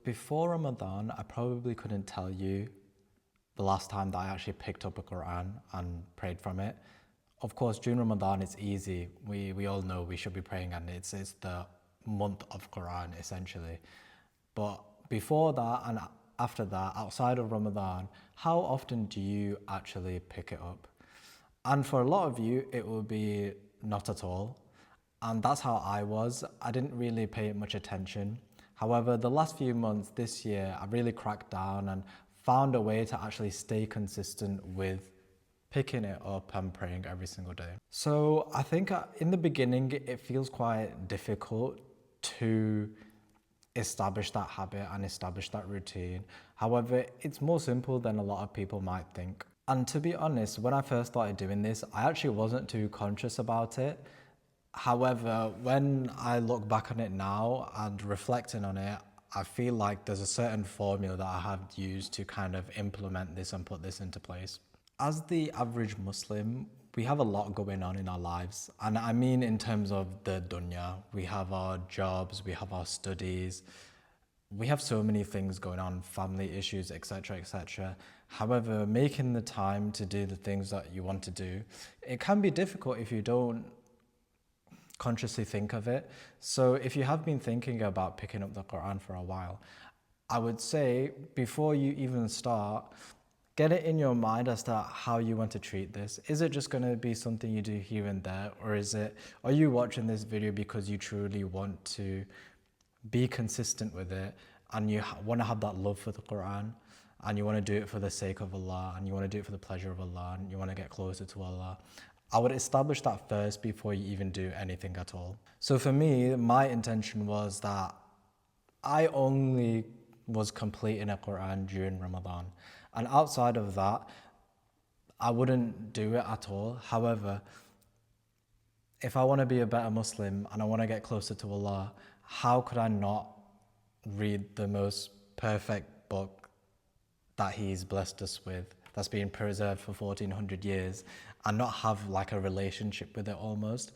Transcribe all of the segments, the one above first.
Before Ramadan, I probably couldn't tell you the last time that I actually picked up a Qur'an and prayed from it. Of course, during Ramadan, it's easy. We all know we should be praying, and it's the month of Qur'an, essentially. But before that and after that, outside of Ramadan, how often do you actually pick it up? And for a lot of you, it will be not at all. And that's how I was. I didn't really pay much attention. However, the last few months this year, I really cracked down and found a way to actually stay consistent with picking it up and praying every single day. So I think in the beginning, it feels quite difficult to establish that habit and establish that routine. However, it's more simple than a lot of people might think. And to be honest, when I first started doing this, I actually wasn't too conscious about it. However, when I look back on it now and reflecting on it, I feel like there's a certain formula that I have used to kind of implement this and put this into place. As the average Muslim, we have a lot going on in our lives. And I mean in terms of the dunya, we have our jobs, we have our studies, we have so many things going on, family issues, etc., etc. However, making the time to do the things that you want to do, it can be difficult if you don't consciously think of it. So if you have been thinking about picking up the Quran for a while, I would say before you even start, get it in your mind as to how you want to treat this. Is it just going to be something you do here and there, or are you watching this video because you truly want to be consistent with it and you want to have that love for the Quran and you want to do it for the sake of Allah and you want to do it for the pleasure of Allah and you want to get closer to Allah? I would establish that first before you even do anything at all. So for me, my intention was that I only was completing a Quran during Ramadan. And outside of that, I wouldn't do it at all. However, if I want to be a better Muslim and I want to get closer to Allah, how could I not read the most perfect book that He's blessed us with, that's been preserved for 1400 years, and not have like a relationship with it almost?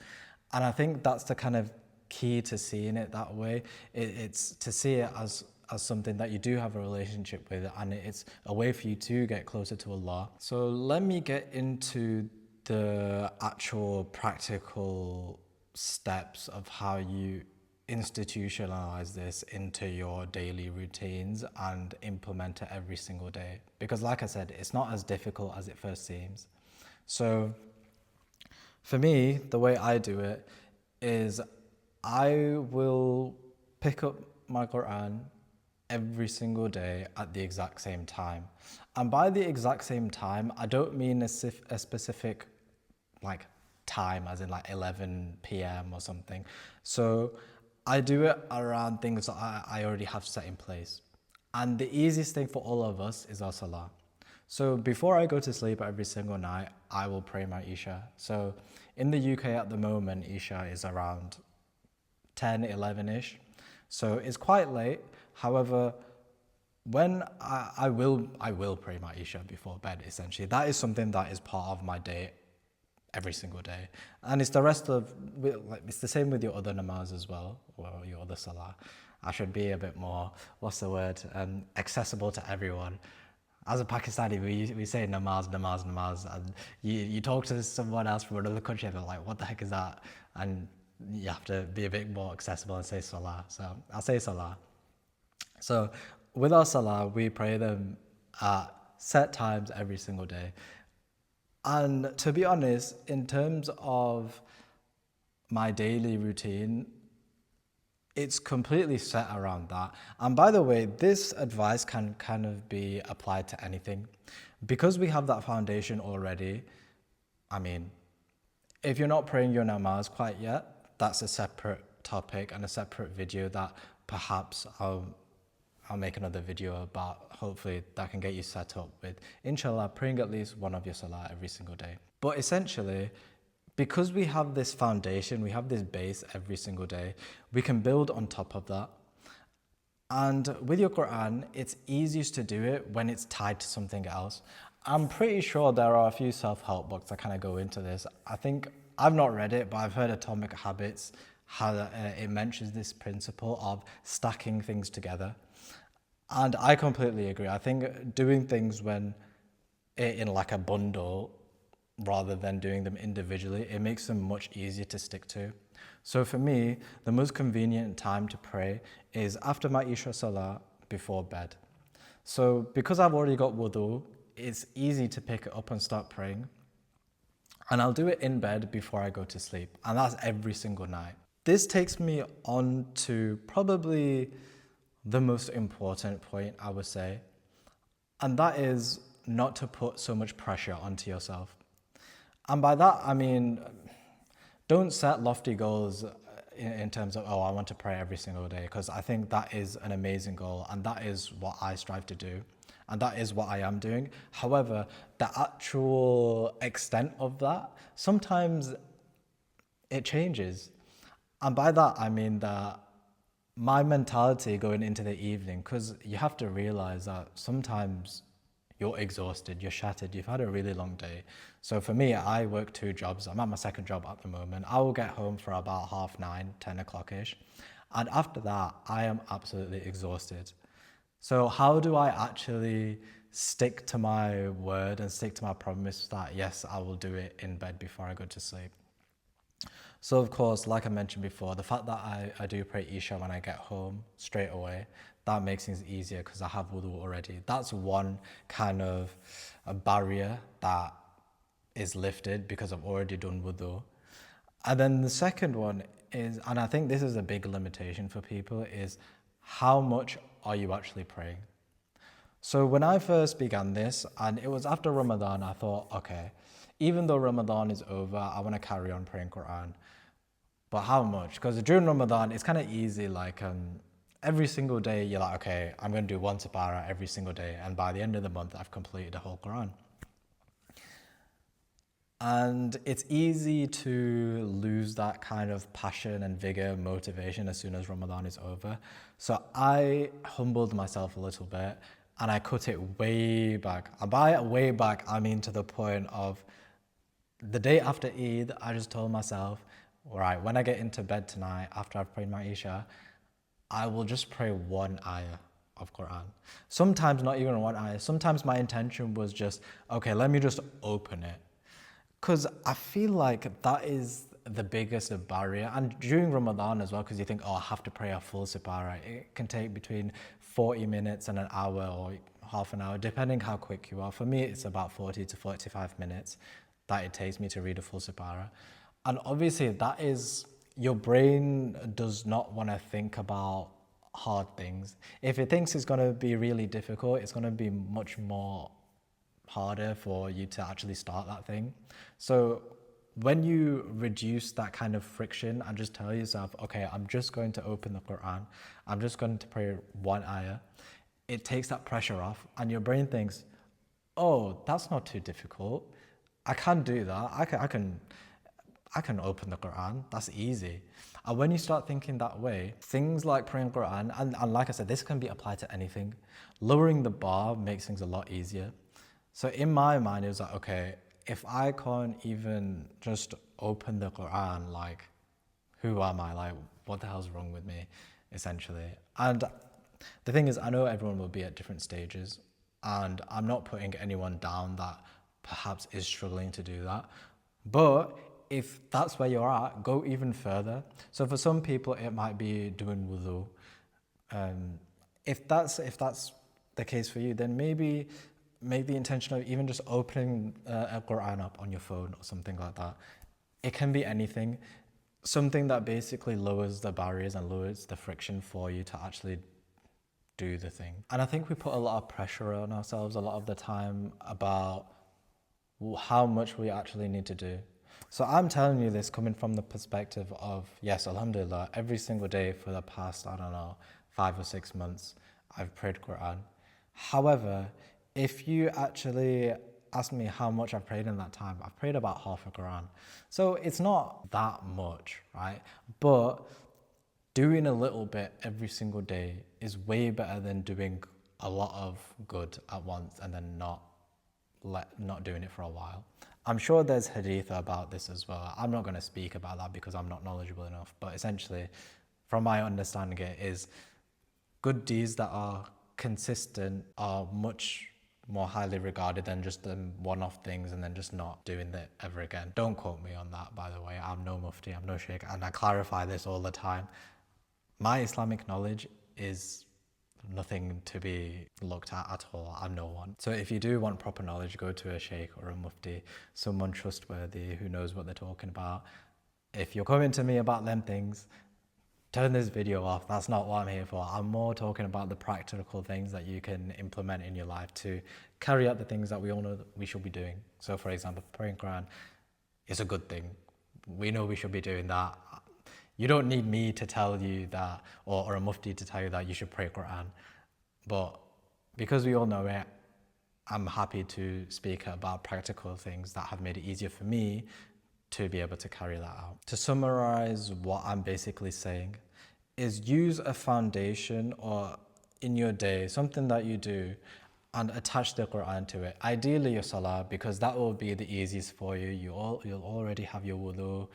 And I think that's the kind of key to seeing it that way. It's to see it as something that you do have a relationship with, and it's a way for you to get closer to Allah. So let me get into the actual practical steps of how you institutionalize this into your daily routines and implement it every single day. Because like I said, it's not as difficult as it first seems. So for me, the way I do it is I will pick up my Quran every single day at the exact same time. And by the exact same time, I don't mean a specific like time as in like 11 p.m. or something. So I do it around things that I already have set in place. And the easiest thing for all of us is our salah. So before I go to sleep every single night, I will pray my Isha. So in the UK at the moment, Isha is around 10, 11-ish. So it's quite late. However, when I will pray my Isha before bed, essentially. That is something that is part of my day every single day. And it's it's the same with your other namaz as well, or your other salah. I should be a bit more, accessible to everyone. As a Pakistani, we say namaz, namaz, namaz, and you talk to someone else from another country and they're like, what the heck is that? And you have to be a bit more accessible and say salah. So I'll say salah. So with our salah, we pray them at set times every single day. And to be honest, in terms of my daily routine, it's completely set around that. And by the way, this advice can kind of be applied to anything. Because we have that foundation already, I mean, if you're not praying your namaz quite yet, that's a separate topic and a separate video that perhaps I'll make another video about. Hopefully that can get you set up with, inshallah, praying at least one of your salah every single day. But essentially, because we have this foundation, we have this base every single day, we can build on top of that. And with your Quran, it's easiest to do it when it's tied to something else. I'm pretty sure there are a few self-help books that kind of go into this. I think, I've not read it, but I've heard Atomic Habits, how it mentions this principle of stacking things together. And I completely agree. I think doing things when in like a bundle rather than doing them individually, it makes them much easier to stick to. So for me, the most convenient time to pray is after my Isha Salah before bed. So because I've already got wudu, it's easy to pick it up and start praying. And I'll do it in bed before I go to sleep. And that's every single night. This takes me on to probably the most important point, I would say. And that is not to put so much pressure onto yourself. And by that, I mean, don't set lofty goals in terms of, oh, I want to pray every single day, because I think that is an amazing goal and that is what I strive to do. And that is what I am doing. However, the actual extent of that, sometimes it changes. And by that, I mean that my mentality going into the evening, because you have to realize that sometimes you're exhausted, you're shattered, you've had a really long day. So for me, I work 2 jobs. I'm at my second job at the moment. I will get home for about 9:30, 10 o'clock-ish. And after that, I am absolutely exhausted. So how do I actually stick to my word and stick to my promise that, yes, I will do it in bed before I go to sleep? So of course, like I mentioned before, the fact that I do pray Isha when I get home straight away, that makes things easier because I have wudu already. That's one kind of a barrier that is lifted because I've already done wudu. And then the second one is, and I think this is a big limitation for people, is how much are you actually praying? So when I first began this, and it was after Ramadan, I thought, okay, even though Ramadan is over, I want to carry on praying Qur'an. But how much? Because during Ramadan, it's kind of easy, like every single day, you're like, okay, I'm going to do 1 supara every single day. And by the end of the month, I've completed the whole Qur'an. And it's easy to lose that kind of passion and vigor, motivation as soon as Ramadan is over. So I humbled myself a little bit and I cut it way back. And by way back, I mean to the point of the day after Eid, I just told myself, all right, when I get into bed tonight, after I've prayed my Isha, I will just pray 1 ayah of Qur'an. Sometimes not even 1 ayah. Sometimes my intention was just, okay, let me just open it. Because I feel like that is the biggest barrier. And during Ramadan as well, because you think, oh, I have to pray a full supara. It can take between 40 minutes and an hour or half an hour, depending how quick you are. For me, it's about 40 to 45 minutes that it takes me to read a full supara. And obviously that is, your brain does not want to think about hard things. If it thinks it's going to be really difficult, it's going to be much more harder for you to actually start that thing. So when you reduce that kind of friction and just tell yourself, okay, I'm just going to open the Quran, I'm just going to pray 1 ayah, it takes that pressure off and your brain thinks, oh, that's not too difficult. I can do that. I can open the Quran. That's easy. And when you start thinking that way, things like praying Quran, and like I said, this can be applied to anything. Lowering the bar makes things a lot easier. So in my mind, it was like, okay, if I can't even just open the Quran, like, who am I? Like, what the hell's wrong with me, essentially? And the thing is, I know everyone will be at different stages, and I'm not putting anyone down that perhaps is struggling to do that. But if that's where you're at, go even further. So for some people, it might be doing wudu. If that's the case for you, then maybe make the intention of even just opening a Quran up on your phone or something like that. It can be anything, something that basically lowers the barriers and lowers the friction for you to actually do the thing. And I think we put a lot of pressure on ourselves a lot of the time about how much we actually need to do. So I'm telling you this coming from the perspective of, yes, alhamdulillah, every single day for the past, 5 or 6 months, I've prayed Quran. However, if you actually ask me how much I've prayed in that time, I've prayed about half a Quran. So it's not that much, right? But doing a little bit every single day is way better than doing a lot of good at once and then not doing it for a while. I'm sure there's hadith about this as well. I'm not going to speak about that because I'm not knowledgeable enough. But essentially, from my understanding, it is good deeds that are consistent are much more highly regarded than just the one-off things and then just not doing it ever again. Don't quote me on that, by the way. I'm no mufti, I'm no sheikh, and I clarify this all the time. My Islamic knowledge is nothing to be looked at all. I'm no one. So if you do want proper knowledge, go to a sheikh or a mufti, someone trustworthy who knows what they're talking about. If you're coming to me about them things, turn this video off. That's not what I'm here for. I'm more talking about the practical things that you can implement in your life to carry out the things that we all know that we should be doing. So for example, praying Qur'an is a good thing. We know we should be doing that. You don't need me to tell you that, or a mufti to tell you that you should pray Qur'an. But because we all know it, I'm happy to speak about practical things that have made it easier for me to be able to carry that out. To summarize what I'm basically saying is use a foundation or in your day, something that you do, and attach the Qur'an to it. Ideally your salah, because that will be the easiest for you. You'll already have your wudu,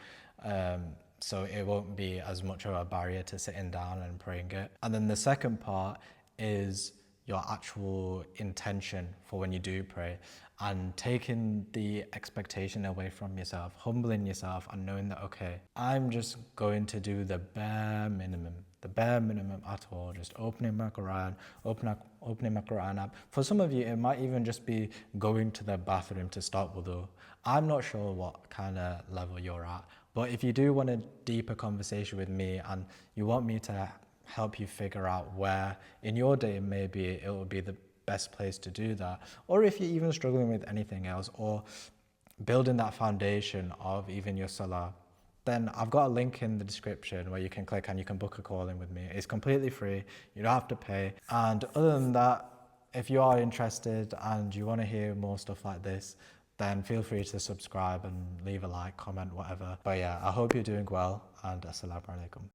so it won't be as much of a barrier to sitting down and praying it. And then the second part is your actual intention for when you do pray, and taking the expectation away from yourself, humbling yourself and knowing that, okay, I'm just going to do the bare minimum at all, just opening my Qur'an, opening my Qur'an app. For some of you, it might even just be going to the bathroom to start wudu. I'm not sure what kind of level you're at, but if you do want a deeper conversation with me and you want me to help you figure out where in your day maybe it will be the best place to do that, or if you're even struggling with anything else or building that foundation of even your salah, then I've got a link in the description where you can click and you can book a call in with me. It's completely free, you don't have to pay. And other than that, if you are interested and you want to hear more stuff like this, then feel free to subscribe and leave a like, comment, whatever. But yeah, I hope you're doing well, and assalamu alaikum.